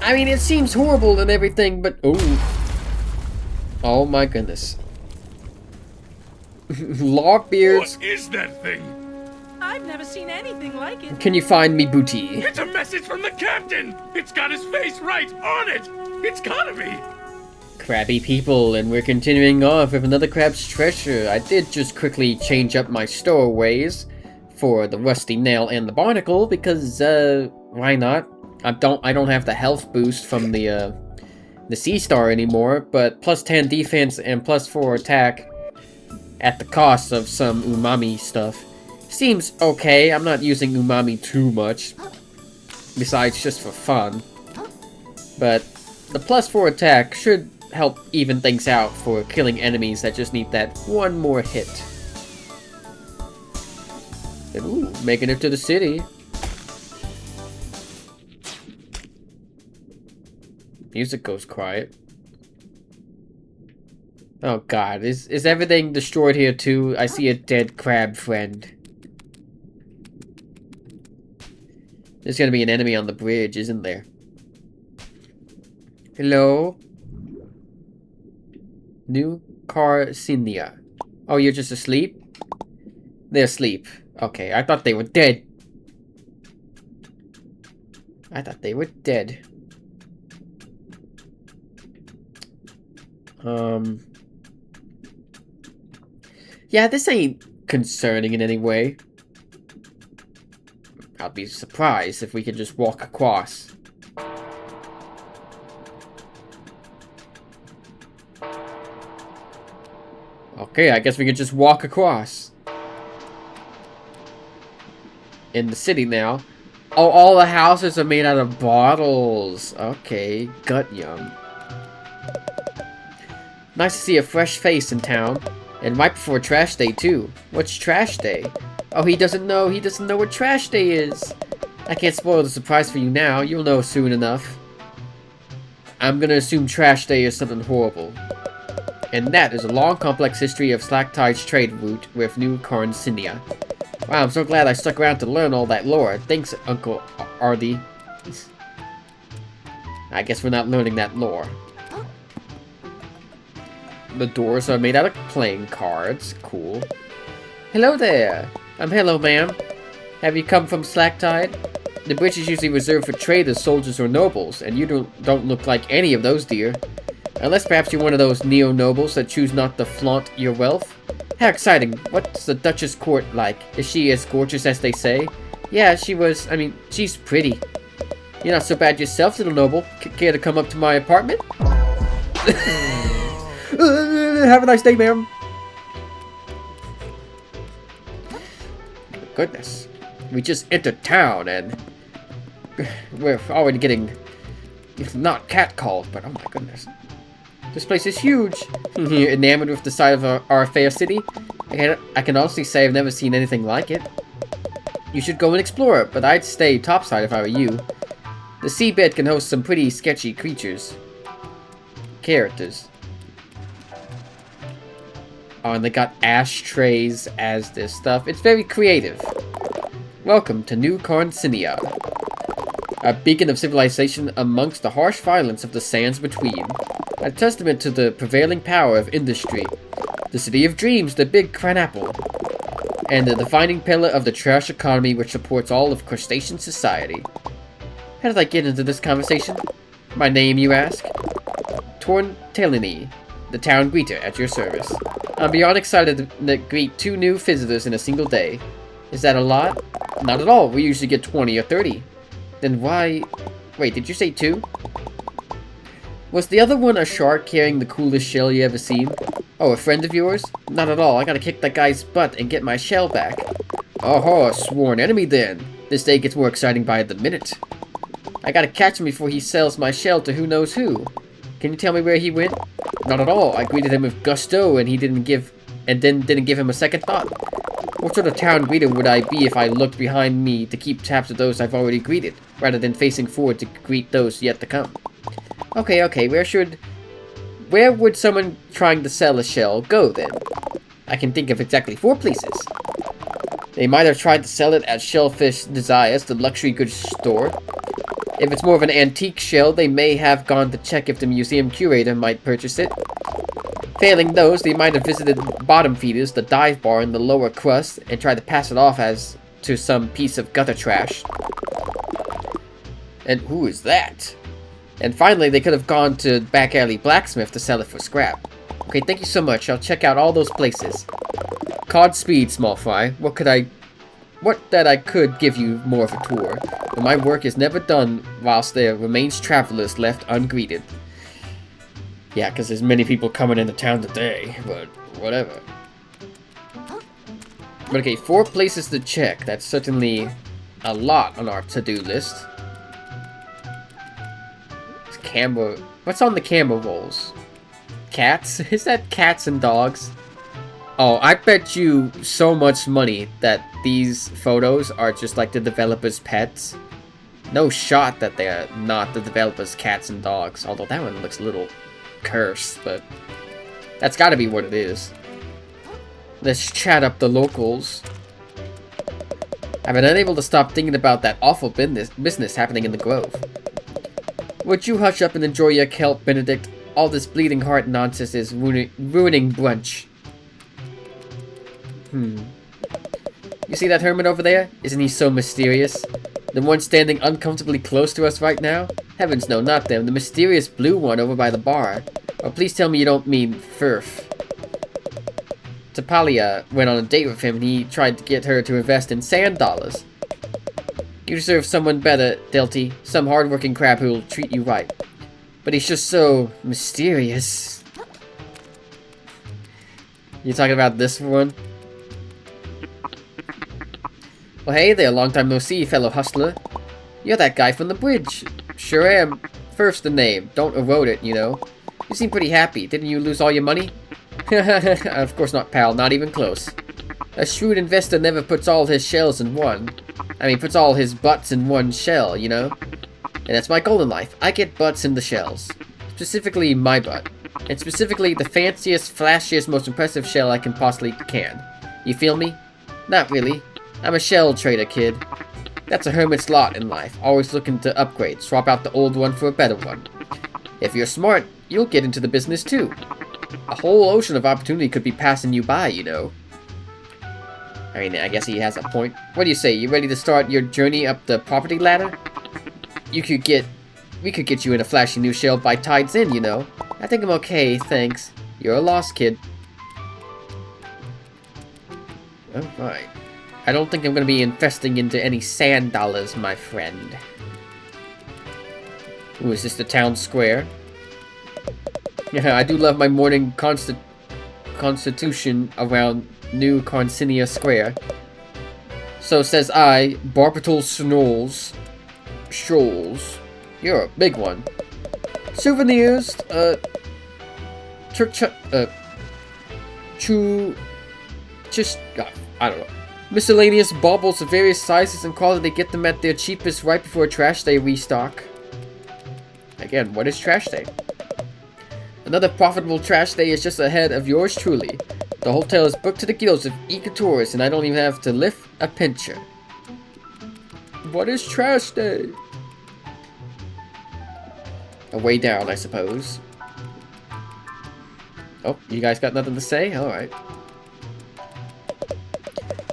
I mean, it seems horrible and everything, but oh my goodness. Lockbeards. What is that thing? I've never seen anything like it. Can you find me booty? It's a message from the captain! It's got his face right on it! It's gotta be! Crabby people, and we're continuing off with another crab's treasure. I did just quickly change up my stowaways for the rusty nail and the barnacle because why not? I don't have the health boost from the sea star anymore, but plus 10 defense and plus 4 attack at the cost of some umami stuff seems okay. I'm not using umami too much, besides just for fun, but the plus 4 attack should help even things out for killing enemies that just need that one more hit. And, ooh, making it to the city. Music goes quiet. Oh god, is everything destroyed here too? I see a dead crab friend. There's gonna be an enemy on the bridge, isn't there? Hello? New Carcinia. Oh, you're just asleep? They're asleep. Okay, I thought they were dead. Yeah, this ain't concerning in any way. I'll be surprised if we can just walk across. Okay, I guess we could just walk across. In the city now. Oh, all the houses are made out of bottles. Okay, gut yum. Nice to see a fresh face in town. And right before trash day too. What's trash day? Oh, he doesn't know what trash day is. I can't spoil the surprise for you now. You'll know soon enough. I'm gonna assume trash day is something horrible. And that is a long, complex history of Slacktide's trade route with New Carcinia. Wow, I'm so glad I stuck around to learn all that lore. Thanks, Uncle Ardy. I guess we're not learning that lore. The doors are made out of playing cards. Cool. Hello there. Hello, ma'am. Have you come from Slacktide? The bridge is usually reserved for traders, soldiers, or nobles, and you don't look like any of those, dear. Unless perhaps you're one of those neo-nobles that choose not to flaunt your wealth. How exciting. What's the Duchess court like? Is she as gorgeous as they say? Yeah, she's pretty. You're not so bad yourself, little noble. Care to come up to my apartment? Have a nice day, ma'am. Goodness. We just entered town and we're already getting not catcalled, but oh my goodness. This place is huge. You're enamored with the sight of our fair city? I can honestly say I've never seen anything like it. You should go and explore it, but I'd stay topside if I were you. The seabed can host some pretty sketchy characters. Oh, and they got ashtrays as this stuff. It's very creative. Welcome to New Carcinia, a beacon of civilization amongst the harsh violence of the sands between. A testament to the prevailing power of industry. The city of dreams, the big cranapple. And the defining pillar of the trash economy which supports all of crustacean society. How did I get into this conversation? My name, you ask? Torntelini, the town greeter at your service. I'm beyond excited to greet 2 new visitors in a single day. Is that a lot? Not at all. We usually get 20 or 30. Then why... Wait, did you say 2? Was the other one a shark carrying the coolest shell you ever seen? Oh, a friend of yours? Not at all. I gotta kick that guy's butt and get my shell back. Oh, a sworn enemy then. This day gets more exciting by the minute. I gotta catch him before he sells my shell to who knows who. Can you tell me where he went? Not at all. I greeted him with gusto and he didn't give him a second thought. What sort of town greeter would I be if I looked behind me to keep tabs of those I've already greeted, rather than facing forward to greet those yet to come? Okay, where would someone trying to sell a shell go then? I can think of exactly 4 places. They might have tried to sell it at Shellfish Desires, the luxury goods store. If it's more of an antique shell, they may have gone to check if the museum curator might purchase it. Failing those, they might have visited bottom feeders, the dive bar, and the lower crust, and tried to pass it off as to some piece of gutter trash. And who is that? And finally, they could have gone to Back Alley Blacksmith to sell it for scrap. Okay, thank you so much. I'll check out all those places. Godspeed, small fry. What that I could give you more of a tour, but my work is never done whilst there remains travelers left ungreeted. Yeah, because there's many people coming into town today, but whatever. But okay, 4 places to check. That's certainly a lot on our to-do list. Camera. What's on the camera rolls? Cats? Is that cats and dogs? Oh, I bet you so much money that these photos are just like the developers' pets. No shot that they're not the developers' cats and dogs. Although that one looks a little cursed, but that's gotta be what it is. Let's chat up the locals. I've been unable to stop thinking about that awful business happening in the Grove. Would you hush up and enjoy your kelp, Benedict? All this bleeding heart nonsense is ruining brunch. You see that hermit over there? Isn't he so mysterious? The one standing uncomfortably close to us right now? Heavens no, not them. The mysterious blue one over by the bar. Oh, please tell me you don't mean Firth. Tapalia went on a date with him and he tried to get her to invest in sand dollars. You deserve someone better, Delty. Some hardworking crab who'll treat you right. But he's just so mysterious. You talking about this one? Well, hey there, long time no see, fellow hustler. You're that guy from the bridge. Sure am. First the name. Don't erode it, you know. You seem pretty happy. Didn't you lose all your money? Of course not, pal. Not even close. A shrewd investor never puts all his shells in one. Puts all his butts in one shell, you know? And that's my goal in life. I get butts in the shells. Specifically, my butt. And specifically, the fanciest, flashiest, most impressive shell I can possibly can. You feel me? Not really. I'm a shell trader, kid. That's a hermit's lot in life, always looking to upgrade, swap out the old one for a better one. If you're smart, you'll get into the business too. A whole ocean of opportunity could be passing you by, you know. I guess he has a point. What do you say, you ready to start your journey up the property ladder? We could get you in a flashy new shell by tides in, you know. I think I'm okay, thanks. You're a lost kid. Alright. I don't think I'm going to be investing into any sand dollars, my friend. Ooh, is this the town square? Yeah, I do love my morning constitution around New Carncinia Square. So says I, Barbital Snolls. Shoals. You're a big one. Souvenirs, I don't know. Miscellaneous baubles of various sizes and quality. They get them at their cheapest right before trash day restock. Again, what is trash day? Another profitable trash day is just ahead of yours truly. The hotel is booked to the gills of eager tourists and I don't even have to lift a pincher. What is trash day? A way down, I suppose. Oh, you guys got nothing to say? Alright.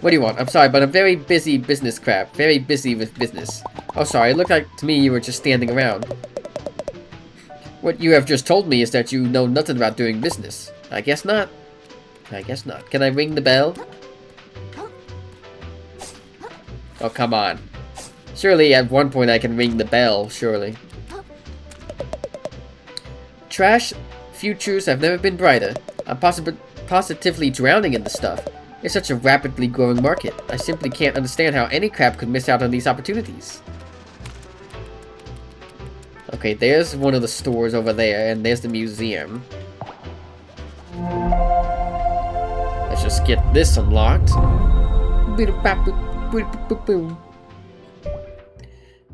What do you want? I'm sorry, but I'm very busy business crap. Very busy with business. Oh, sorry. It looked like to me you were just standing around. What you have just told me is that you know nothing about doing business. I guess not. I guess not. Can I ring the bell? Oh, come on. Surely at one point I can ring the bell, surely. Trash futures have never been brighter. I'm positively drowning in the stuff. It's such a rapidly growing market. I simply can't understand how any crab could miss out on these opportunities. Okay, there's one of the stores over there, and there's the museum. Let's just get this unlocked.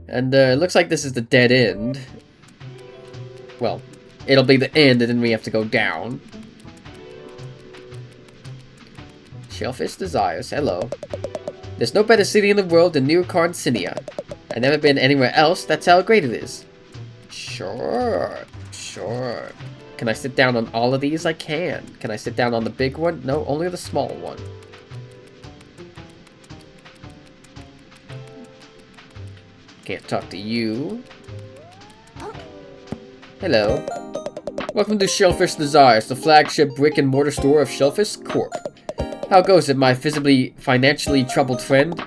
And it looks like this is the dead end. Well, it'll be the end, and then we have to go down. Shellfish Desires, hello. There's no better city in the world than New Carcinia. I've never been anywhere else, that's how great it is. Sure. Can I sit down on all of these? I can. Can I sit down on the big one? No, only the small one. Can't talk to you. Hello. Welcome to Shellfish Desires, the flagship brick-and-mortar store of Shellfish Corp. How goes it, my financially troubled friend?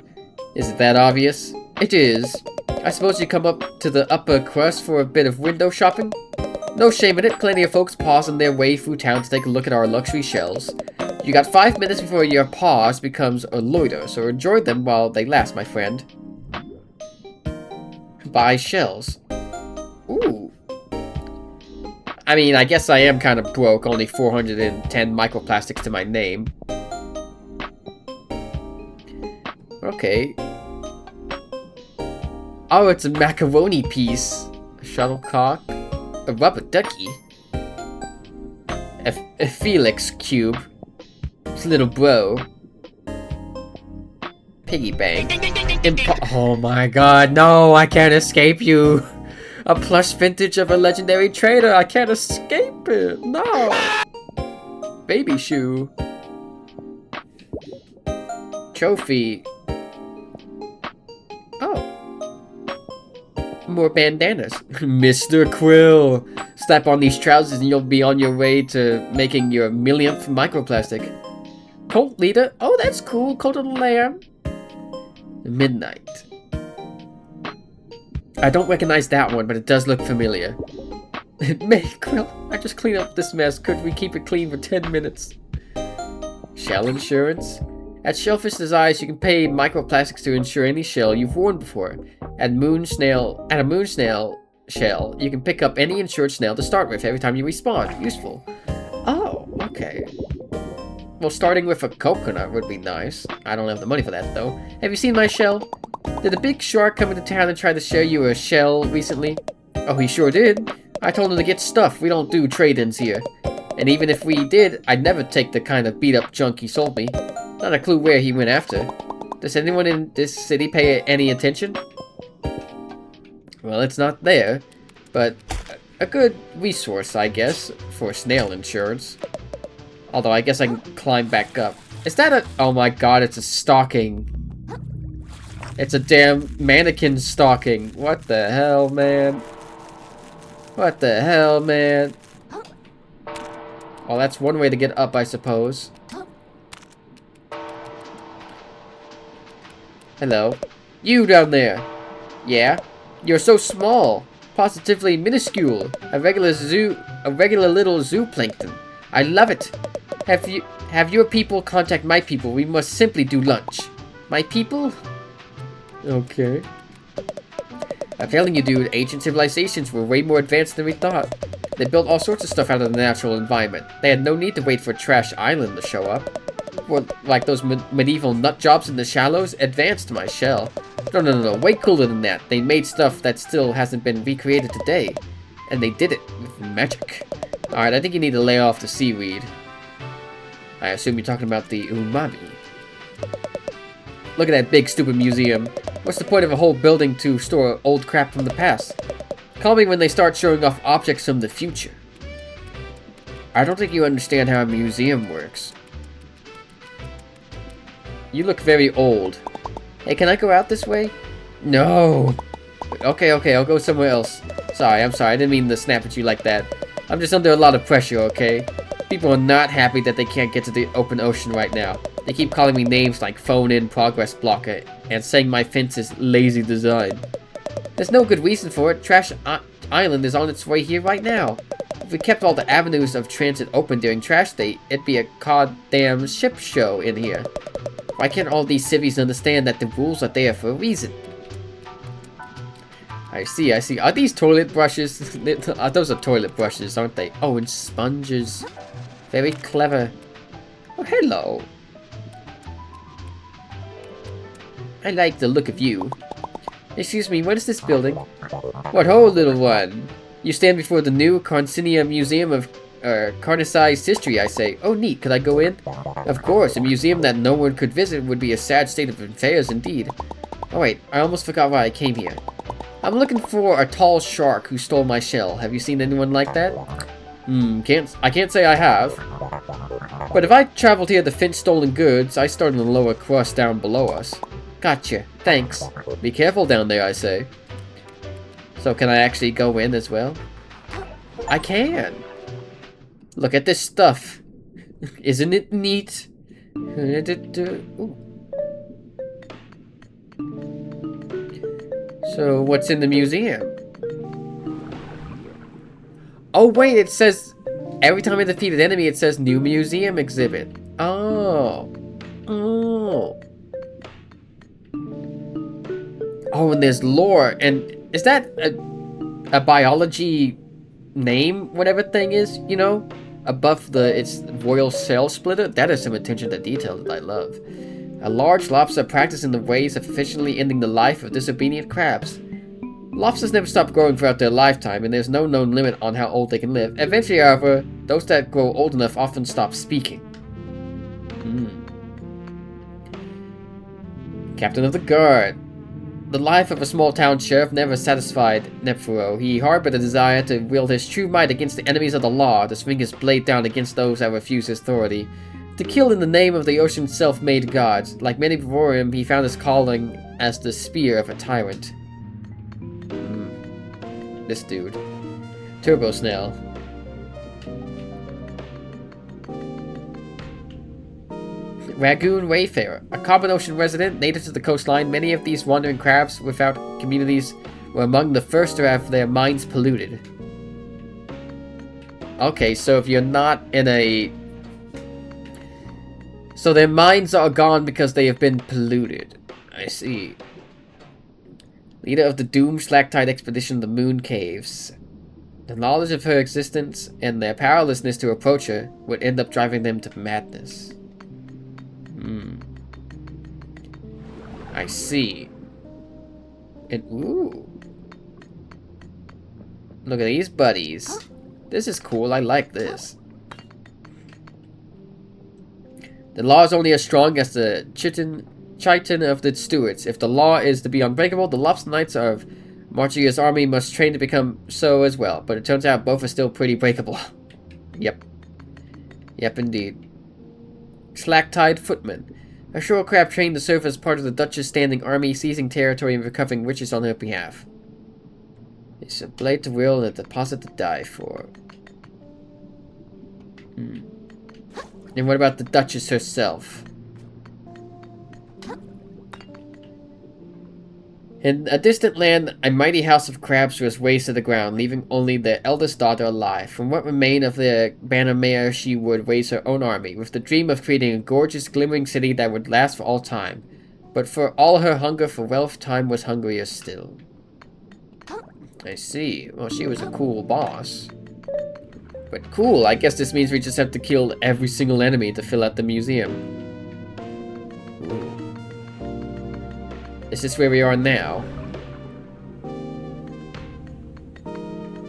Is it that obvious? It is. I suppose you come up to the upper crust for a bit of window shopping? No shame in it, plenty of folks pause on their way through town to take a look at our luxury shells. You got 5 minutes before your pause becomes a loiter, so enjoy them while they last, my friend. Buy shells. Ooh. I mean, I guess I am kind of broke, only 410 microplastics to my name. Okay. Oh, it's a macaroni piece. A shuttlecock. A rubber ducky. A Felix cube. His little bro. Piggy bank. Oh my god, no, I can't escape you. A plush vintage of a legendary trader. I can't escape it. No. Baby shoe. Trophy. Oh. More bandanas. Mr. Quill. Slap on these trousers and you'll be on your way to making your millionth microplastic. Cult leader. Oh, that's cool. Cult of the Lamb. Midnight. I don't recognize that one, but it does look familiar. Quill, I just cleaned up this mess. Could we keep it clean for 10 minutes? Shell insurance. At Shellfish Desires, you can pay microplastics to insure any shell you've worn before. At a moon snail shell, you can pick up any insured snail to start with every time you respawn. Useful. Oh, okay. Well, starting with a coconut would be nice. I don't have the money for that, though. Have you seen my shell? Did a big shark come into town and try to share you a shell recently? Oh, he sure did. I told him to get stuff. We don't do trade-ins here. And even if we did, I'd never take the kind of beat-up junk he sold me. Not a clue where he went after. Does anyone in this city pay any attention? Well, it's not there, but a good resource, I guess, for snail insurance. Although I guess I can climb back up. Is that a... Oh my god, it's a stocking. It's a damn mannequin stocking. What the hell, man? What the hell, man? Well, that's one way to get up, I suppose. Hello. You down there. Yeah? You're so small. Positively minuscule. A regular little zooplankton. I love it. Have your people contact my people. We must simply do lunch. My people? Okay. I'm telling you, dude, ancient civilizations were way more advanced than we thought. They built all sorts of stuff out of the natural environment. They had no need to wait for a trash island to show up. Or, like those medieval nut jobs in the shallows, advanced my shell. No, way cooler than that. They made stuff that still hasn't been recreated today. And they did it with magic. Alright, I think you need to lay off the seaweed. I assume you're talking about the umami. Look at that big stupid museum. What's the point of a whole building to store old crap from the past? Call me when they start showing off objects from the future. I don't think you understand how a museum works. You look very old. Hey, can I go out this way? No. Okay, I'll go somewhere else. I'm sorry, I didn't mean to snap at you like that. I'm just under a lot of pressure, okay? People are not happy that they can't get to the open ocean right now. They keep calling me names like phone-in progress blocker and saying my fence is lazy design. There's no good reason for it. Trash Island is on its way here right now. If we kept all the avenues of transit open during trash day, it'd be a goddamn ship show in here. Why can't all these civvies understand that the rules are there for a reason? I see. Are these toilet brushes? Those are toilet brushes, aren't they? Oh, and sponges. Very clever. Oh, hello. I like the look of you. Excuse me, what is this building? What ho, little one? You stand before the new Carcinia Museum of carnicized history, I say. Oh, neat. Could I go in? Of course. A museum that no one could visit would be a sad state of affairs indeed. Oh, wait. I almost forgot why I came here. I'm looking for a tall shark who stole my shell. Have you seen anyone like that? I can't say I have. But if I traveled here to fence stolen goods, I start in the lower crust down below us. Gotcha. Thanks. Be careful down there, I say. So can I actually go in as well? I can. Look at this stuff. Isn't it neat? Ooh. So what's in the museum? Oh wait, it says every time I defeat an enemy, it says new museum exhibit. Oh. Oh. Oh, and there's lore. And is that a biology name, whatever thing is, you know? Above its royal cell splitter? That is some attention to detail that I love. A large lobster practicing the ways of efficiently ending the life of disobedient crabs. Lobsters never stop growing throughout their lifetime, and there's no known limit on how old they can live. Eventually, however, those that grow old enough often stop speaking. Captain of the Guard. The life of a small town sheriff never satisfied Nephro. He harbored a desire to wield his true might against the enemies of the law, to swing his blade down against those that refuse his authority, to kill in the name of the ocean's self-made gods. Like many before him, he found his calling as the spear of a tyrant. This dude. Turbo Snail. Ragoon Wayfarer. A Carbon Ocean resident, native to the coastline, many of these wandering crabs without communities were among the first to have their minds polluted. Okay, so if you're not in a... So their minds are gone because they have been polluted. I see. Leader of the doomed Slack-Tide expedition, the Moon Caves. The knowledge of her existence and their powerlessness to approach her would end up driving them to madness. I see. And ooh. Look at these buddies. This is cool. I like this. The law is only as strong as the chitin of the stewards. If the law is to be unbreakable, the Lobster Knights of Marchia's army must train to become so as well. But it turns out both are still pretty breakable. Yep. Yep, indeed. Slack-Tide Footman. A shore crab trained to serve as part of the Dutch's standing army, seizing territory and recovering riches on her behalf. It's a blade to wield and a deposit to die for. And what about the Duchess herself? In a distant land, a mighty house of crabs was razed to the ground, leaving only their eldest daughter alive. From what remained of their banner mare, she would raise her own army, with the dream of creating a gorgeous, glimmering city that would last for all time. But for all her hunger for wealth, time was hungrier still. I see. Well, she was a cool boss. But cool, I guess this means we just have to kill every single enemy to fill out the museum. Ooh. Is this where we are now?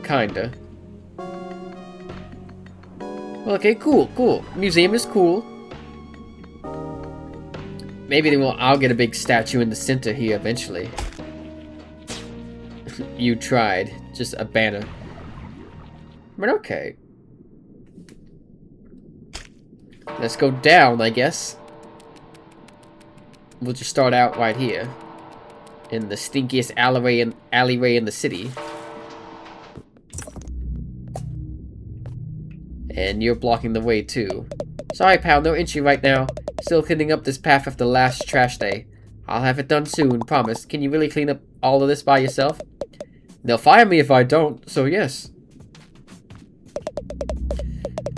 Kinda. Okay, cool. Museum is cool. Maybe I'll get a big statue in the center here eventually. You tried. Just a banner. But okay. Let's go down, I guess. We'll just start out right here. In the stinkiest alleyway in the city. And you're blocking the way too. Sorry pal, no entry right now. Still cleaning up this path after the last trash day. I'll have it done soon, promise. Can you really clean up all of this by yourself? They'll fire me if I don't, so yes.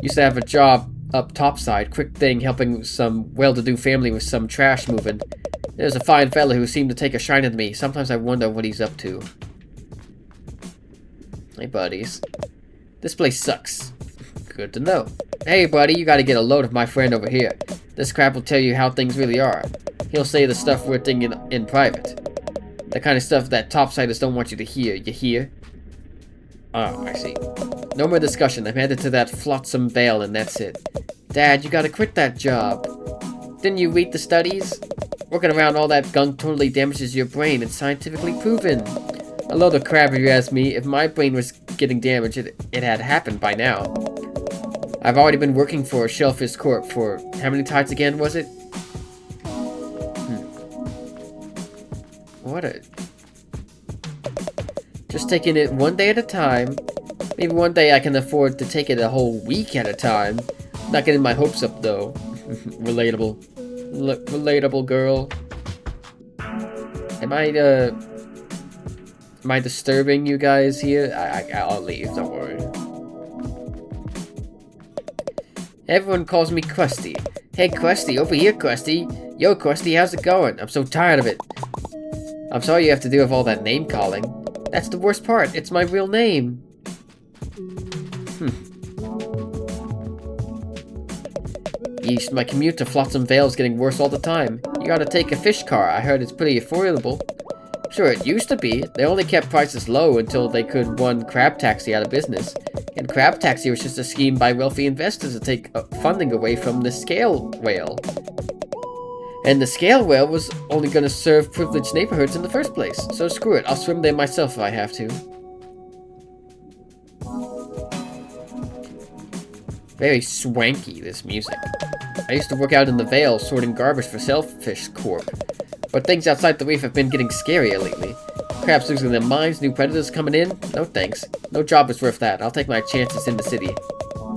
Used to have a job up topside, quick thing helping some well-to-do family with some trash moving. There's a fine fella who seemed to take a shine at me. Sometimes I wonder what he's up to. Hey, buddies. This place sucks. Good to know. Hey, buddy, you gotta get a load of my friend over here. This crap will tell you how things really are. He'll say the stuff we're thinking in private. The kind of stuff that topsiders don't want you to hear. You hear? Oh, I see. No more discussion. I'm headed to that flotsam veil and that's it. Dad, you gotta quit that job. Didn't you read the studies? Working around all that gunk totally damages your brain. It's scientifically proven. A load of crap if you ask me. If my brain was getting damaged, it had happened by now. I've already been working for Shellfish Corp for how many times again was it? What a... Just taking it one day at a time. Maybe one day I can afford to take it a whole week at a time. Not getting my hopes up though. Relatable. Relatable girl. Am I disturbing you guys here? I'll leave, don't worry. Everyone calls me Krusty. Hey Krusty, over here Krusty. Yo Krusty, how's it going? I'm so tired of it. I'm sorry you have to deal with all that name calling. That's the worst part. It's my real name. Yeesh, my commute to Flotsam Vale is getting worse all the time. You gotta take a fish car. I heard it's pretty affordable. Sure, it used to be. They only kept prices low until they could run Crab Taxi out of business. And Crab Taxi was just a scheme by wealthy investors to take funding away from the scale whale. And the scale whale was only gonna serve privileged neighborhoods in the first place. So screw it, I'll swim there myself if I have to. Very swanky, this music. I used to work out in the Vale sorting garbage for Shellfish Corp. But things outside the reef have been getting scarier lately. Crabs losing their minds, new predators coming in. No thanks. No job is worth that. I'll take my chances in the city.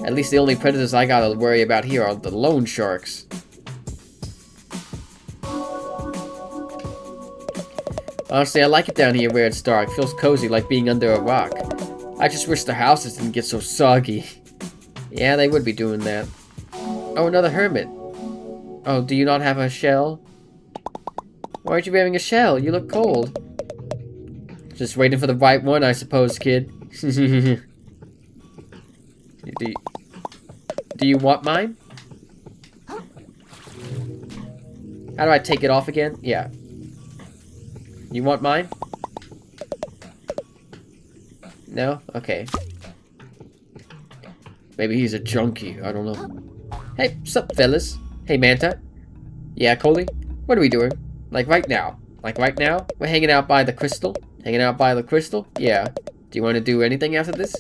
At least the only predators I gotta worry about here are the loan sharks. Honestly, I like it down here where it's dark. Feels cozy like being under a rock. I just wish the houses didn't get so soggy. Yeah, they would be doing that. Oh, another hermit. Oh, do you not have a shell? Why aren't you wearing a shell? You look cold. Just waiting for the right one, I suppose, kid. Do you want mine? How do I take it off again? Yeah. You want mine? No? Okay. Maybe he's a junkie. I don't know. Hey, sup, fellas? Hey, Manta. Yeah, Coley? What are we doing? Like right now. Like right now? We're hanging out by the crystal. Hanging out by the crystal? Yeah. Do you want to do anything after this?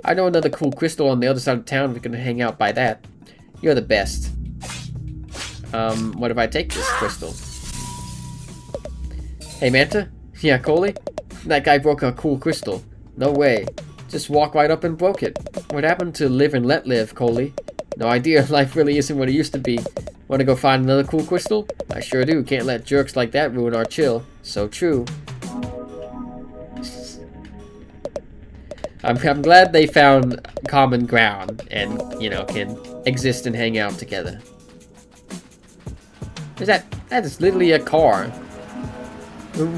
I know another cool crystal on the other side of town. We can hang out by that. You're the best. What if I take this crystal? Hey, Manta? Yeah, Coley? That guy broke a cool crystal. No way. Just walked right up and broke it. What happened to live and let live, Coley? No idea. Life really isn't what it used to be. Want to go find another cool crystal? I sure do. Can't let jerks like that ruin our chill. So true. I'm glad they found common ground and, you know, can exist and hang out together. That is literally a car.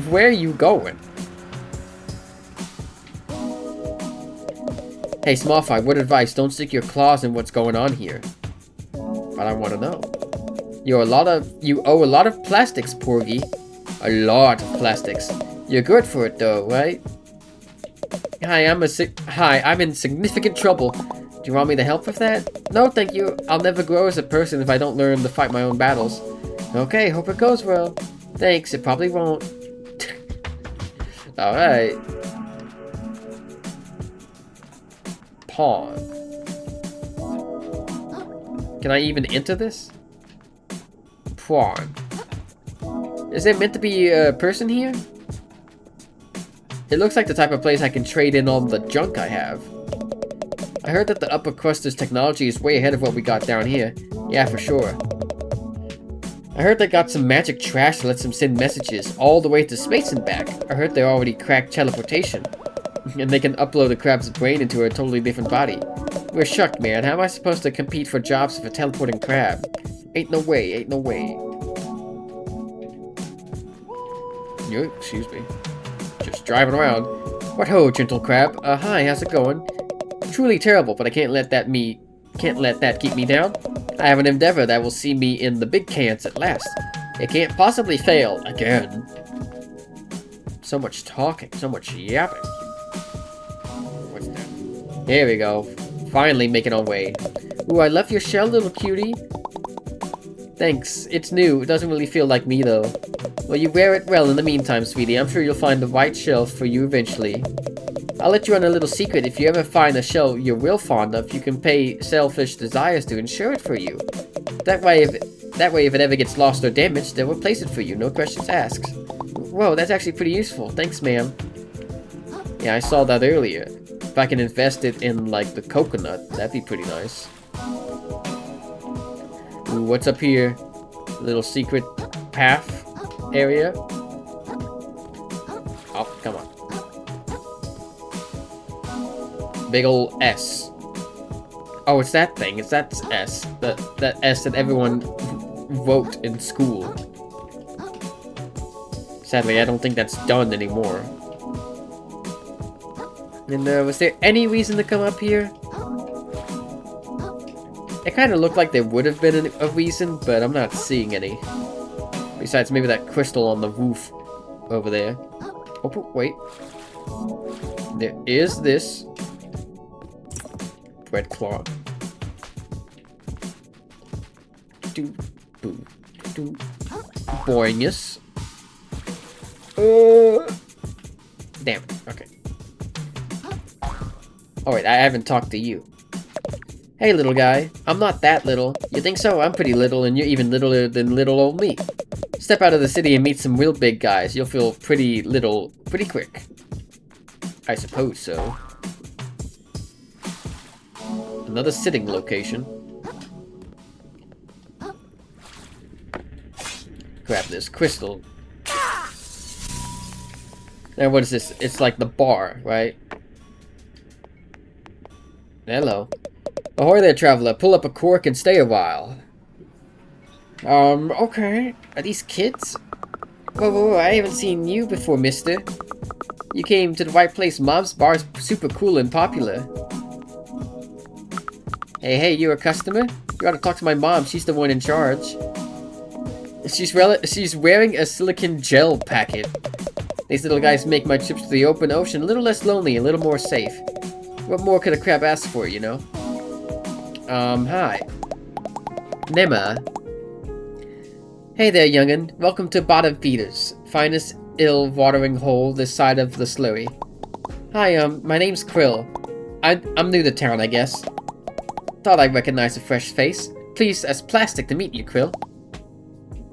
Where are you going? Hey, Small Fry, what advice? Don't stick your claws in what's going on here. But I want to know. You owe a lot of plastics, Porgy. A lot of plastics. You're good for it, though, right? Hi, I'm in significant trouble. Do you want me to help with that? No, thank you. I'll never grow as a person if I don't learn to fight my own battles. Okay, hope it goes well. Thanks, it probably won't. Alright. Pawn. Can I even enter this? Pawn. Is it meant to be a person here? It looks like the type of place I can trade in all the junk I have. I heard that the upper crusters technology is way ahead of what we got down here. Yeah, for sure. I heard they got some magic trash that lets them send messages all the way to space and back. I heard they already cracked teleportation. And they can upload a crab's brain into a totally different body. We're shocked, man. How am I supposed to compete for jobs with a teleporting crab? Ain't no way, ain't no way. Excuse me. Just driving around. What ho, gentle crab. Hi, how's it going? Truly terrible, but I can't let that keep me down. I have an endeavor that will see me in the big cans at last. It can't possibly fail again. So much talking, so much yapping. What's that? Here we go. Finally making our way. Ooh, I love your shell, little cutie. Thanks. It's new. It doesn't really feel like me, though. Well, you wear it well in the meantime, sweetie. I'm sure you'll find the right shell for you eventually. I'll let you on a little secret. If you ever find a shell you're real fond of, you can pay Selfish Desires to insure it for you. That way, if it ever gets lost or damaged, they'll replace it for you. No questions asked. Whoa, that's actually pretty useful. Thanks, ma'am. Yeah, I saw that earlier. If I can invest it in, like, the coconut, that'd be pretty nice. Ooh, what's up here? Little secret path area. Oh, come on. Big ol' S. Oh, it's that thing. It's that S. That S that everyone wrote in school. Sadly, I don't think that's done anymore. And was there any reason to come up here? It kind of looked like there would have been a reason, but I'm not seeing any. Besides maybe that crystal on the roof over there. Oh, wait. There is this bread claw. Boringus. Damn it. Okay. Oh wait, I haven't talked to you. Hey, little guy. I'm not that little. You think so? I'm pretty little, and you're even littler than little old me. Step out of the city and meet some real big guys. You'll feel pretty little pretty quick. I suppose so. Another sitting location. Grab this crystal. Now, what is this? It's like the bar, right? Hello. Ahoy there, traveler. Pull up a cork and stay a while. Okay. Are these kids? Whoa, I haven't seen you before, mister. You came to the right place. Mom's bar's super cool and popular. Hey, you're a customer? You ought to talk to my mom. She's the one in charge. She's wearing a silicon gel packet. These little guys make my trips to the open ocean a little less lonely, a little more safe. What more could a crab ask for, you know? Hi. Nema. Hey there, young'un. Welcome to Bottom Feeders, finest ill-watering hole this side of the slurry. Hi, my name's Krill. I'm new to town, I guess. Thought I'd recognize a fresh face. Pleased as plastic to meet you, Krill.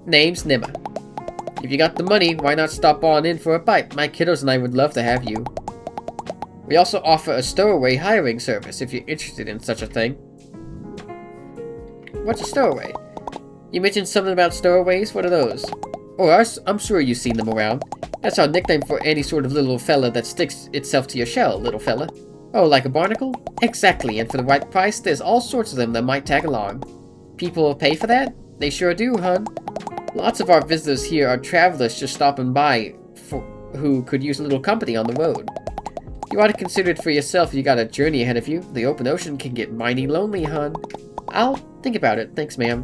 Name's Nema. If you got the money, why not stop on in for a bite? My kiddos and I would love to have you. We also offer a stowaway hiring service if you're interested in such a thing. What's a stowaway? You mentioned something about stowaways? What are those? Oh, I'm sure you've seen them around. That's our nickname for any sort of little fella that sticks itself to your shell, little fella. Oh, like a barnacle? Exactly, and for the right price, there's all sorts of them that might tag along. People pay for that? They sure do, hun. Lots of our visitors here are travelers just stopping by who could use a little company on the road. You ought to consider it for yourself if you got a journey ahead of you. The open ocean can get mighty lonely, hun. I'll think about it. Thanks, ma'am.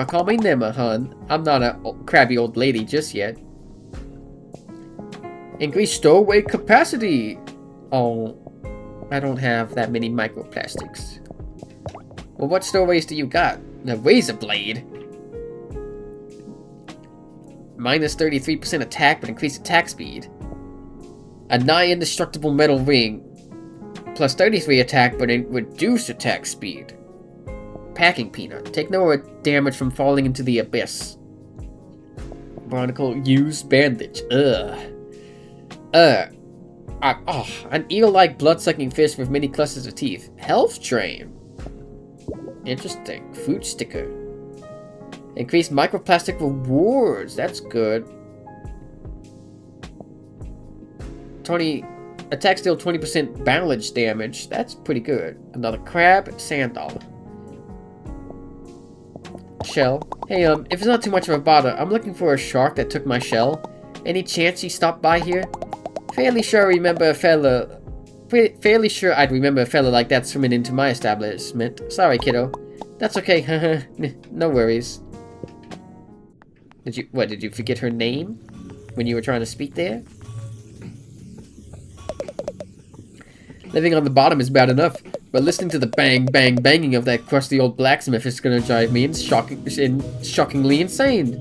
Call me Nema, hun. I'm not a crabby old lady just yet. Increase stowaway capacity! Oh, I don't have that many microplastics. Well, what stowaways do you got? A razor blade? Minus 33% attack, but increased attack speed. A nigh indestructible metal ring. Plus 33 attack, but reduced attack speed. Packing peanut. Take no damage from falling into the abyss. Barnacle used bandage. An eel-like blood-sucking fish with many clusters of teeth. Health train. Interesting. Fruit sticker. Increased microplastic rewards. That's good. 20 attacks deal 20% balance damage. That's pretty good. Another crab. Sand dollar. Shell. Hey, if it's not too much of a bother, I'm looking for a shark that took my shell. Any chance he stopped by here? Fairly sure I'd remember a fella like that swimming into my establishment. Sorry, kiddo. That's okay. No worries. Did you forget her name when you were trying to speak there? Living on the bottom is bad enough, but listening to the bang, bang, banging of that crusty old blacksmith is gonna drive me shockingly insane.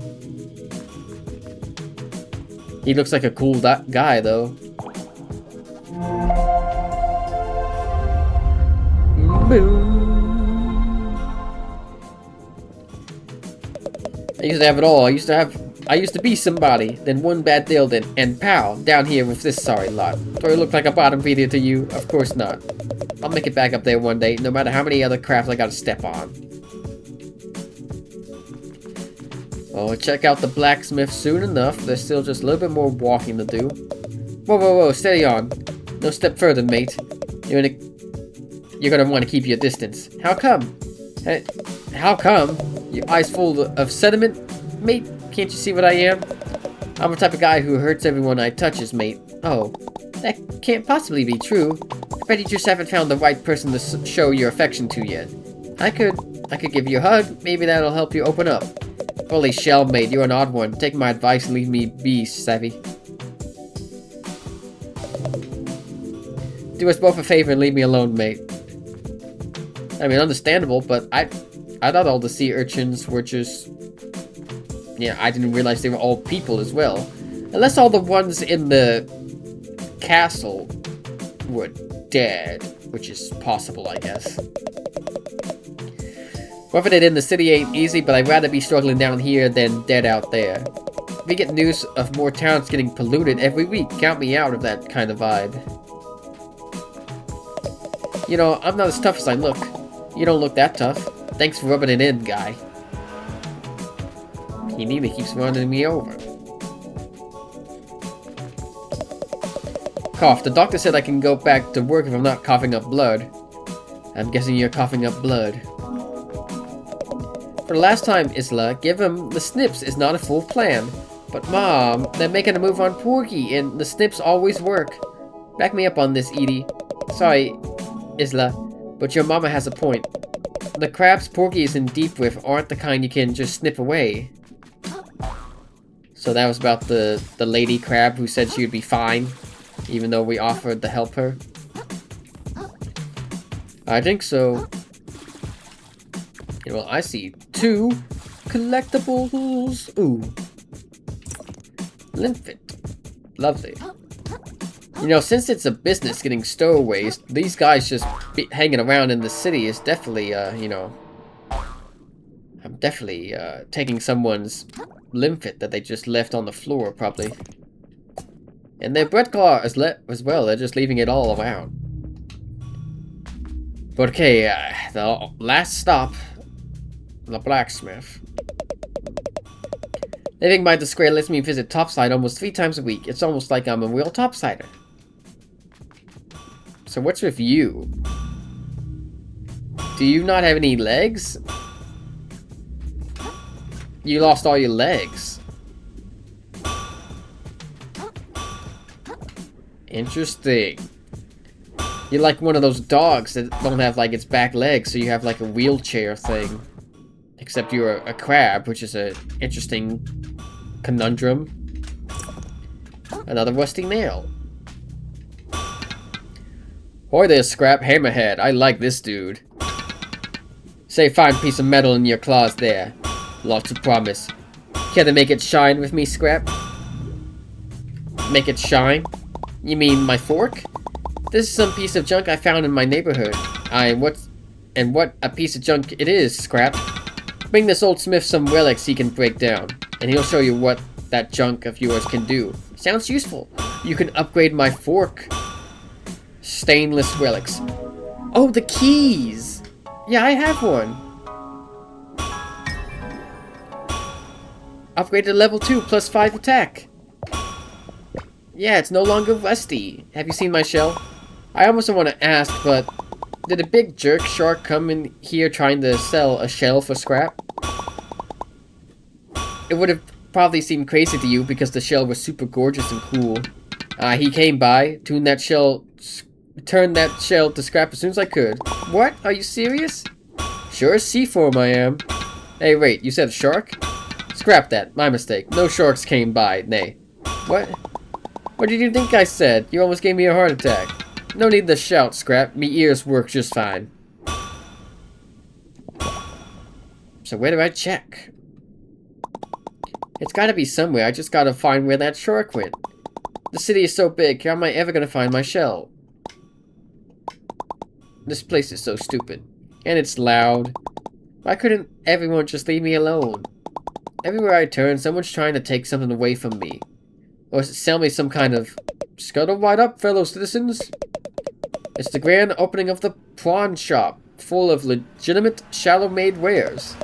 He looks like a cool guy, though. Boom. I used to have it all. I used to be somebody. Then one bad deal, and pow, down here with this sorry lot. Do I look like a bottom feeder to you? Of course not. I'll make it back up there one day, no matter how many other crafts I gotta step on. Oh, check out the blacksmith soon enough. There's still just a little bit more walking to do. Whoa, whoa, whoa, steady on. No step further, mate. You're gonna want to keep your distance. How come? How come? Your eyes full of sediment? Mate, can't you see what I am? I'm the type of guy who hurts everyone I touches, mate. Oh, that can't possibly be true. I bet you just haven't found the right person to show your affection to yet. I could give you a hug. Maybe that'll help you open up. Holy shell, mate, you're an odd one. Take my advice and leave me be, savvy. Do us both a favor and leave me alone, mate. I mean, understandable, but I thought all the sea urchins were just... Yeah, I didn't realize they were all people as well. Unless all the ones in the castle were dead, which is possible, I guess. Roughing it in the city ain't easy, but I'd rather be struggling down here than dead out there. We get news of more towns getting polluted every week. Count me out of that kind of vibe. You know, I'm not as tough as I look. You don't look that tough. Thanks for rubbing it in, guy. He nearly keeps running me over. Cough. The doctor said I can go back to work if I'm not coughing up blood. I'm guessing you're coughing up blood. For the last time, Isla, give him the snips is not a full plan. But Mom, they're making a move on Porky, and the snips always work. Back me up on this, Edie. Sorry, Isla, but your mama has a point. The crabs Porky is in deep with aren't the kind you can just snip away. So that was about the lady crab who said she would be fine, even though we offered to help her. I think so. Well, I see 2 collectibles. Ooh. Limpet. Lovely. You know, since it's a business getting stowaways, these guys just hanging around in the city is definitely, you know... I'm definitely, taking someone's limpet that they just left on the floor, probably. And their bread claw as well, they're just leaving it all around. But okay, the last stop... The blacksmith. Living by the square lets me visit Topside almost 3 times a week. It's almost like I'm a real Topsider. So what's with you? Do you not have any legs? You lost all your legs. Interesting. You're like one of those dogs that don't have like its back legs, so you have like a wheelchair thing. Except you're a crab, which is an interesting conundrum. Another rusty nail. Hoy there, Scrap Hammerhead. I like this dude. Say fine piece of metal in your claws there. Lots of promise. Care to make it shine with me, Scrap? Make it shine? You mean my fork? This is some piece of junk I found in my neighborhood. What a piece of junk it is, Scrap. Bring this old smith some relics he can break down, and he'll show you what that junk of yours can do. Sounds useful. You can upgrade my fork. Stainless relics. Oh, the keys! Yeah, I have one. Upgrade to level 2 plus 5 attack. Yeah, it's no longer rusty. Have you seen my shell? I almost don't want to ask, but did a big jerk shark come in here trying to sell a shell for scrap? It would have probably seemed crazy to you because the shell was super gorgeous and cool. He came by, turned that shell to scrap as soon as I could. What? Are you serious? Sure as sea form I am. Hey, wait, you said a shark? Scrap that, my mistake. No sharks came by, nay. What? What did you think I said? You almost gave me a heart attack. No need to shout, Scrap. Me ears work just fine. So where do I check? It's gotta be somewhere. I just gotta find where that shark went. The city is so big, how am I ever gonna find my shell? This place is so stupid. And it's loud. Why couldn't everyone just leave me alone? Everywhere I turn, someone's trying to take something away from me. Or sell me some kind of... Scuttle right up, fellow citizens. It's the grand opening of the prawn shop, full of legitimate, shallow-made wares.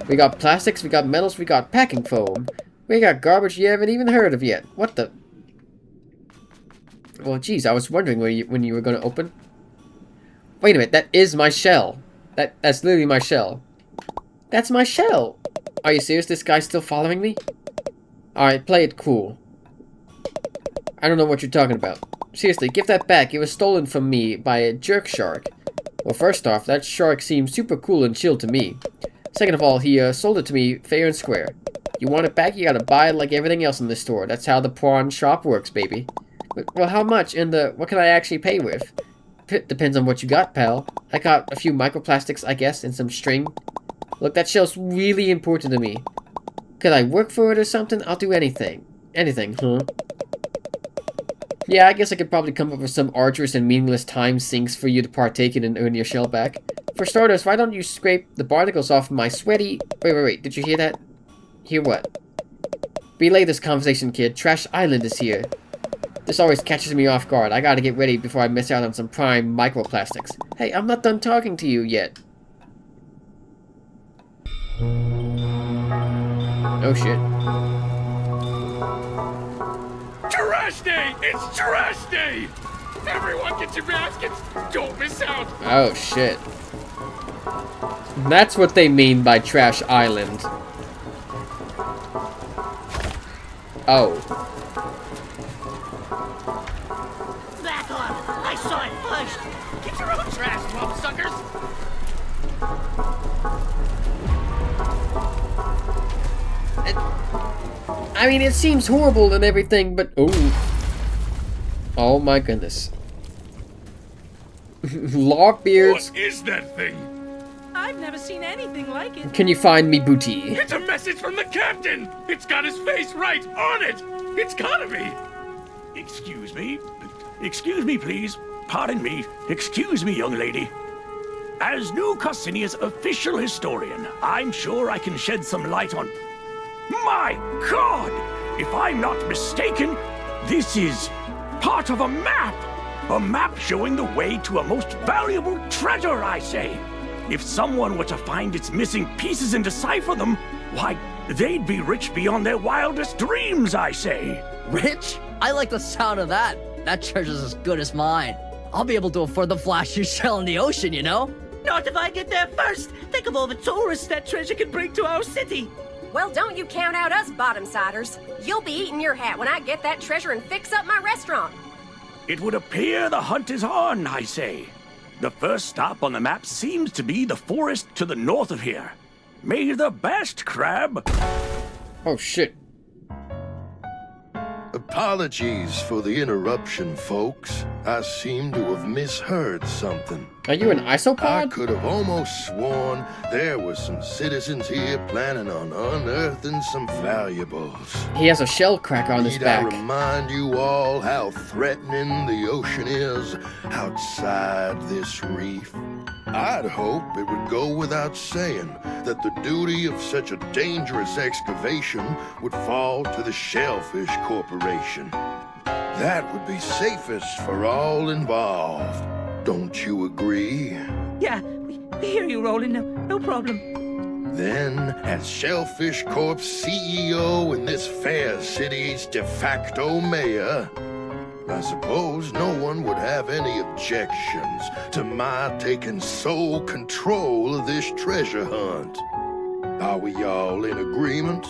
We got plastics, we got metals, we got packing foam. We got garbage you haven't even heard of yet. What the... Well, geez, I was wondering when you were going to open. Wait a minute, that is my shell. That's literally my shell. That's my shell! Are you serious? This guy's still following me? Alright, play it cool. I don't know what you're talking about. Seriously, give that back. It was stolen from me by a jerk shark. Well, first off, that shark seems super cool and chill to me. Second of all, he sold it to me fair and square. You want it back, you gotta buy it like everything else in the store. That's how the prawn shop works, baby. But, well, how much and what can I actually pay with? Depends on what you got, pal. I got a few microplastics, I guess, and some string. Look, that shell's really important to me. Could I work for it or something? I'll do anything. Anything, huh? Yeah, I guess I could probably come up with some arduous and meaningless time sinks for you to partake in and earn your shell back. For starters, why don't you scrape the barnacles off my sweaty... Wait, did you hear that? Hear what? Relay this conversation, kid. Trash Island is here. This always catches me off guard. I gotta get ready before I miss out on some prime microplastics. Hey, I'm not done talking to you yet. Oh shit. Trash day! It's trash day! Everyone get your baskets! Don't miss out! Oh shit. That's what they mean by Trash Island. Oh. Back off! I saw it first! Get your own trash, swamp suckers! I mean, it seems horrible and everything, but... Oh my goodness. Lockbeards. What is that thing? I've never seen anything like it. Can you find me booty? It's a message from the captain! It's got his face right on it! It's gotta be! Excuse me? Excuse me, please. Pardon me. Excuse me, young lady. As New Carsinia's official historian, I'm sure I can shed some light on... My God! If I'm not mistaken, this is part of a map! A map showing the way to a most valuable treasure, I say! If someone were to find its missing pieces and decipher them, why, they'd be rich beyond their wildest dreams, I say! Rich? I like the sound of that. That treasure's as good as mine. I'll be able to afford the flashiest shell in the ocean, you know? Not if I get there first! Think of all the tourists that treasure can bring to our city! Well, don't you count out us bottom-siders. You'll be eating your hat when I get that treasure and fix up my restaurant. It would appear the hunt is on, I say. The first stop on the map seems to be the forest to the north of here. May the best, Crab! Oh shit. Apologies for the interruption, folks. I seem to have misheard something. Are you an I isopod? could have almost sworn there were some citizens here planning on unearthing some valuables. He has a shell cracker on his Need I back. remind you all how threatening the ocean is outside this reef? I'd hope it would go without saying that the duty of such a dangerous excavation would fall to the Shellfish Corporation. That would be safest for all involved. Don't you agree? Yeah, we hear you, Roland. No problem. Then, as Shellfish Corp's CEO and this fair city's de facto mayor, I suppose no one would have any objections to my taking sole control of this treasure hunt. Are we all in agreement?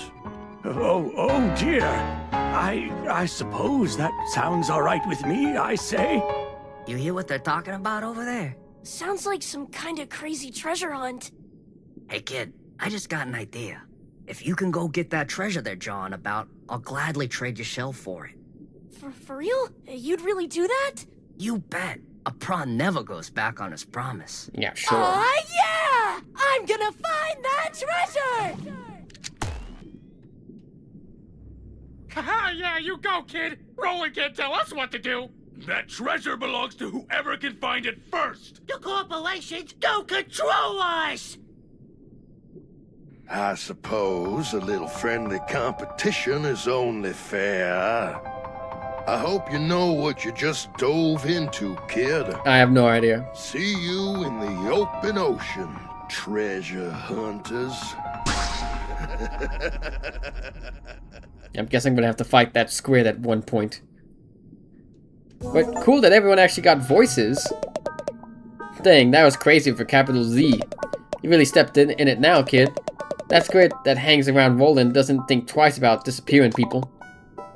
Oh dear. I suppose that sounds all right with me, I say. You hear what they're talking about over there? Sounds like some kind of crazy treasure hunt. Hey kid, I just got an idea. If you can go get that treasure they're jawing about, I'll gladly trade your shell for it. For real? You'd really do that? You bet. A prawn never goes back on his promise. Yeah, sure. Oh, yeah! I'm gonna find that treasure! Haha, yeah, you go, kid. Roland can't tell us what to do. That treasure belongs to whoever can find it first. The corporations don't control us! I suppose a little friendly competition is only fair. I hope you know what you just dove into, kid. I have no idea. See you in the open ocean, treasure hunters. I'm guessing I'm gonna have to fight that squid at one point. But cool that everyone actually got voices. Dang, that was crazy for capital Z. You really stepped in it now, kid. That squid that hangs around Roland doesn't think twice about disappearing people.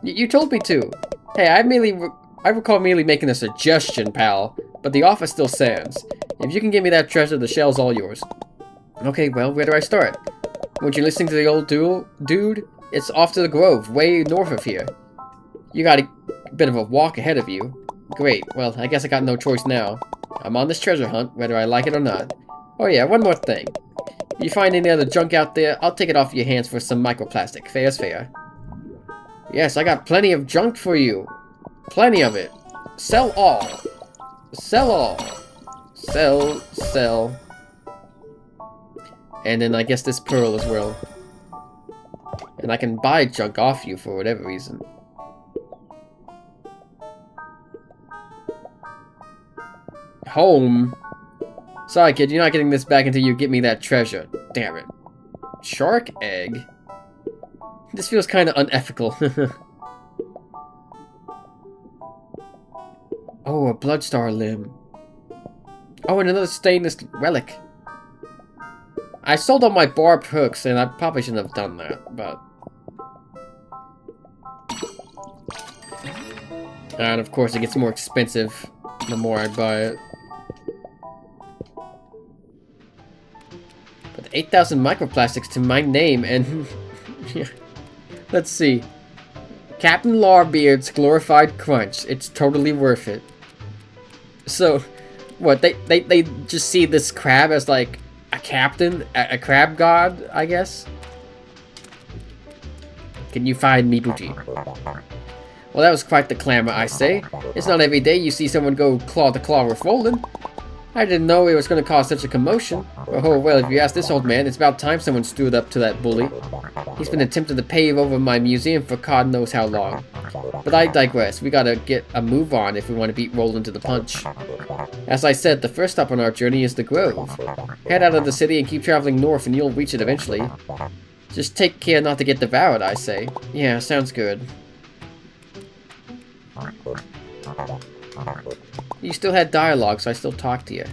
You told me to. Hey, I recall merely making a suggestion, pal. But the offer still stands. If you can give me that treasure, the shell's all yours. Okay, well, where do I start? Weren't you listening to the old dude? It's off to the Grove, way north of here. You got a bit of a walk ahead of you. Great, well, I guess I got no choice now. I'm on this treasure hunt, whether I like it or not. Oh yeah, one more thing. If you find any other junk out there, I'll take it off your hands for some microplastic. Fair's fair. Yes, I got plenty of junk for you. Plenty of it. Sell all. Sell all. Sell, sell. And then I guess this pearl as well. And I can buy junk off you for whatever reason. Home. Sorry, kid, you're not getting this back until you get me that treasure. Damn it. Shark egg? This feels kind of unethical. Oh, a bloodstar limb. Oh, and another stainless relic. I sold all my barbed hooks, and I probably shouldn't have done that, but... And of course it gets more expensive the more I buy it. But 8,000 microplastics to my name, and... Let's see. Captain Lawbeard's glorified crunch. It's totally worth it. So, what, they just see this crab as like a captain? A crab god, I guess? Can you find me booty? Well, that was quite the clamor, I say. It's not every day you see someone go claw to claw with Roland. I didn't know it was going to cause such a commotion. Oh, well, if you ask this old man, it's about time someone stood up to that bully. He's been attempting to pave over my museum for God knows how long. But I digress. We gotta get a move on if we want to beat Roland to the punch. As I said, the first stop on our journey is the Grove. Head out of the city and keep traveling north and you'll reach it eventually. Just take care not to get devoured, I say. Yeah, sounds good. You still had dialogue, so I still talk to you.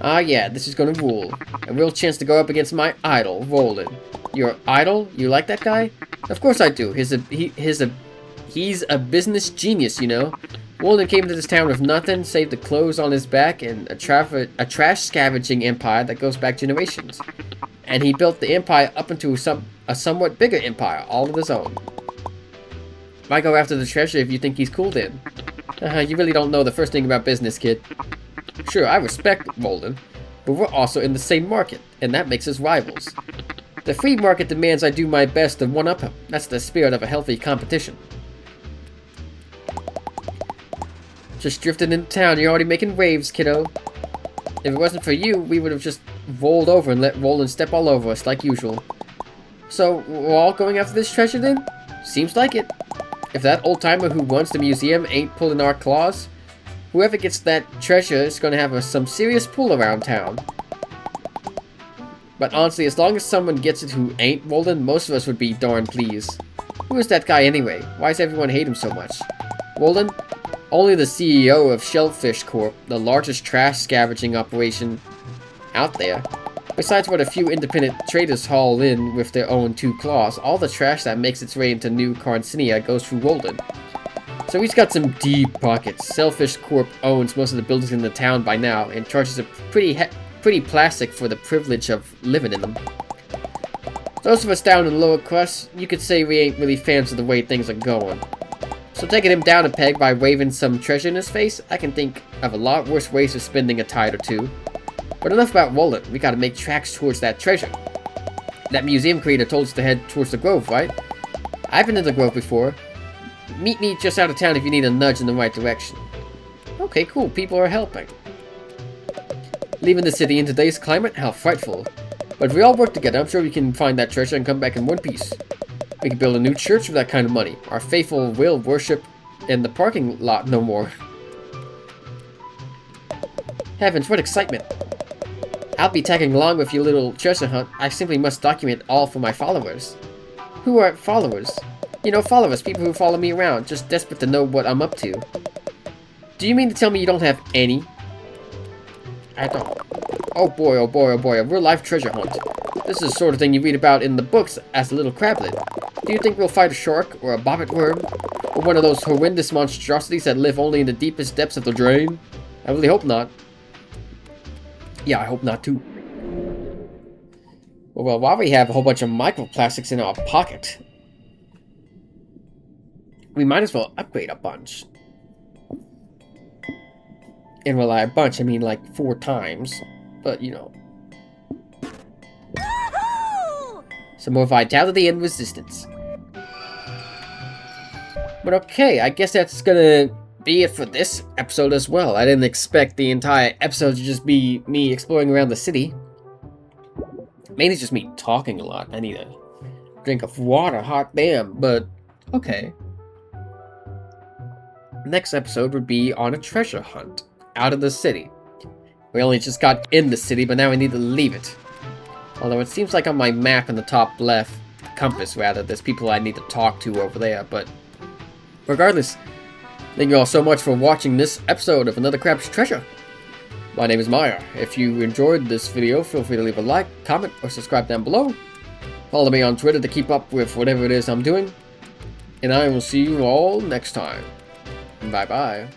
Ah yeah, this is gonna rule. A real chance to go up against my idol, Roland. Your idol? You like that guy? Of course I do. He's a business genius, you know. Roland came to this town with nothing save the clothes on his back and a trash scavenging empire that goes back generations. And he built the empire up into a somewhat bigger empire, all of his own. Why go after the treasure if you think he's cool then? You really don't know the first thing about business, kid. Sure, I respect Roland, but we're also in the same market, and that makes us rivals. The free market demands I do my best to one-up him. That's the spirit of a healthy competition. Just drifted into town, you're already making waves, kiddo. If it wasn't for you, we would have just rolled over and let Roland step all over us like usual. So, we're all going after this treasure then? Seems like it. If that old-timer who runs the museum ain't pulling our claws, whoever gets that treasure is gonna have some serious pull around town. But honestly, as long as someone gets it who ain't Roland, most of us would be darn pleased. Who is that guy anyway? Why does everyone hate him so much? Roland? Only the CEO of Shellfish Corp, the largest trash scavenging operation out there. Besides what a few independent traders haul in with their own 2 claws, all the trash that makes its way into New Carcinia goes through Roland. So he's got some deep pockets. Shellfish Corp owns most of the buildings in the town by now and charges a pretty plastic for the privilege of living in them. Those of us down in the lower crust, you could say we ain't really fans of the way things are going. So taking him down a peg by waving some treasure in his face, I can think of a lot worse ways of spending a tide or two. But enough about rolling, we gotta make tracks towards that treasure. That museum creator told us to head towards the grove, right? I've been in the grove before. Meet me just out of town if you need a nudge in the right direction. Okay, cool, people are helping. Leaving the city in today's climate? How frightful. But if we all work together, I'm sure we can find that treasure and come back in one piece. We can build a new church with that kind of money. Our faithful will worship in the parking lot no more. Heavens, what excitement. I'll be tagging along with your little treasure hunt. I simply must document all for my followers. Who are followers? You know, followers, people who follow me around, just desperate to know what I'm up to. Do you mean to tell me you don't have any? I don't. Oh boy, oh boy, oh boy, a real-life treasure hunt. This is the sort of thing you read about in the books as a little crablet. Do you think we'll fight a shark, or a bobbit worm, or one of those horrendous monstrosities that live only in the deepest depths of the drain? I really hope not. Yeah, I hope not too. Well, while we have a whole bunch of microplastics in our pocket, we might as well upgrade a bunch. And well, a bunch, I mean like 4 times. But, you know. Some more vitality and resistance. But okay, I guess that's gonna be it for this episode as well. I didn't expect the entire episode to just be me exploring around the city. Mainly just me talking a lot. I need a drink of water, hot damn, but okay. Next episode would be on a treasure hunt out of the city. We only just got in the city, but now we need to leave it. Although it seems like on my map in the top left, compass rather, there's people I need to talk to over there, but regardless, thank you all so much for watching this episode of Another Crab's Treasure. My name is Maya. If you enjoyed this video, feel free to leave a like, comment, or subscribe down below. Follow me on Twitter to keep up with whatever it is I'm doing. And I will see you all next time. Bye bye.